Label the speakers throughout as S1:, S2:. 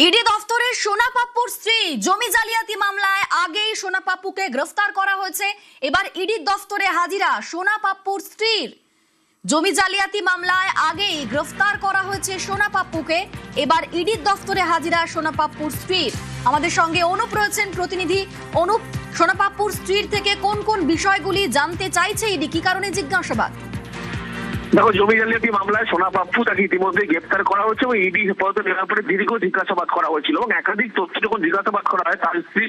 S1: ED দফতরে সোনা পাপ্পুর স্ত্রী জমি জালিয়াতি মামলায় আগেই সোনা পাপ্পুকে গ্রেফতার করা হয়েছে। এবার ইডি দফতরে হাজিরা সোনা পাপ্পুর স্ত্রীর। জমি জালিয়াতি মামলায় আগেই গ্রেফতার করা হয়েছে সোনা পাপ্পুকে, এবার ইডি দফতরে হাজিরা সোনা পাপ্পুর স্ত্রীর। আমাদের সঙ্গে অনুপ রয়েছেন প্রতিনিধি। অনুপ, সোনা পাপ্পুর স্ত্রীর থেকে কোন কোন বিষয়গুলি জানতে চাইছে ইডি, কি কারণে জিজ্ঞাসাবাদ?
S2: দেখো, জমি জালিয়াতি মামলায় সোনা পাপ্পু তাকে ইতিমধ্যে গ্রেপ্তার করা হয়েছে এবং ইডি হেফাজতে নেওয়ার পরে দীর্ঘ জিজ্ঞাসাবাদ করা হয়েছিল এবং একাধিক তথ্য যখন জিজ্ঞাসাবাদ করা হয় তার স্ত্রী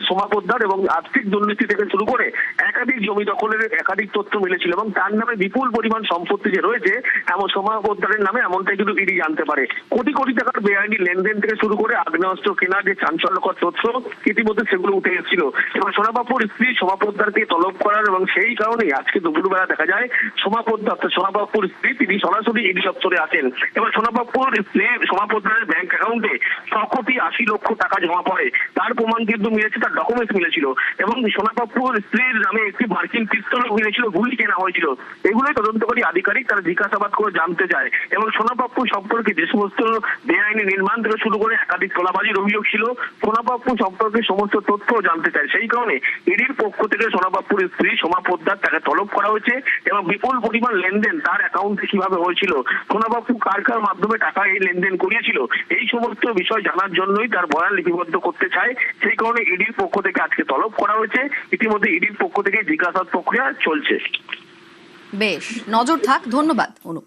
S2: সোমা পোদ্দার এবং আর্থিক দুর্নীতি থেকে শুরু করে একাধিক জমি দখলের একাধিক তথ্য মিলেছিল এবং তার নামে বিপুল পরিমাণ সম্পত্তি যে রয়েছে এমন সোমা পোদ্দারের নামে এমনটাই কিন্তু ইডি জানতে পারে। কোটি কোটি টাকার বেআইনি লেনদেন থেকে শুরু করে আগ্নেয়াস্ত্র কেনার যে চাঞ্চল্যকর তথ্য ইতিমধ্যে সেগুলো উঠে এসেছিল এবং সোনা পাপ্পুর স্ত্রী সোমা পোদ্দারকে তলব করার এবং সেই কারণেই আজকে দুপুরবেলা দেখা যায় সোমা পাপ্পুর স্ত্রী তিনি সরাসরি ইডি দপ্তরে আসেন। এবার সোমা পাপ্পুর স্ত্রী সোমা পোদ্দারের ব্যাংক অ্যাকাউন্টে 6,80,00,000 টাকা জমা পড়ে, তার প্রমাণ কিন্তু মিলেছে, তার ডকুমেন্টস মিলেছিল এবং সোনা পাপ্পুর স্ত্রীর নামে একটি মার্কিন পিস্তল মিলেছিল, গুলি কেনা হয়েছিল। এগুলোই তদন্তকারী আধিকারিক তারা জিজ্ঞাসাবাদ করে জানতে চায় এবং সোনা পাপ্পু সম্পর্কে যে সমস্ত বেআইনি নির্মাণ থেকে শুরু করে একাধিক তোলাবাজির অভিযোগ ছিল, সোনা পাপ্পু সম্পর্কে সমস্ত তথ্য জানতে চায়। সেই কারণে ইডির পক্ষ থেকে সোনা পাপ্পুর স্ত্রী সোমা পোদ্দার তাকে তলব করা হয়েছে এবং বিপুল পরিমাণ লেনদেন তার অ্যাকাউন্টে কিভাবে হয়েছিল, সোনা পাপ্পু কার কার মাধ্যমে টাকা এই লেনদেন করিয়েছিল, এই সমস্ত বিষয় জানার জন্যই তার বয়ান লিপিবদ্ধ করতে চায়। সেই কারণে ইডির পক্ষ থেকে আজকে তলব করা হয়েছে। ইতিমধ্যে ইডির পক্ষ থেকে জিজ্ঞাসাবাদ প্রক্রিয়া চলছে।
S1: বেশ, নজর থাক। ধন্যবাদ অনুপ।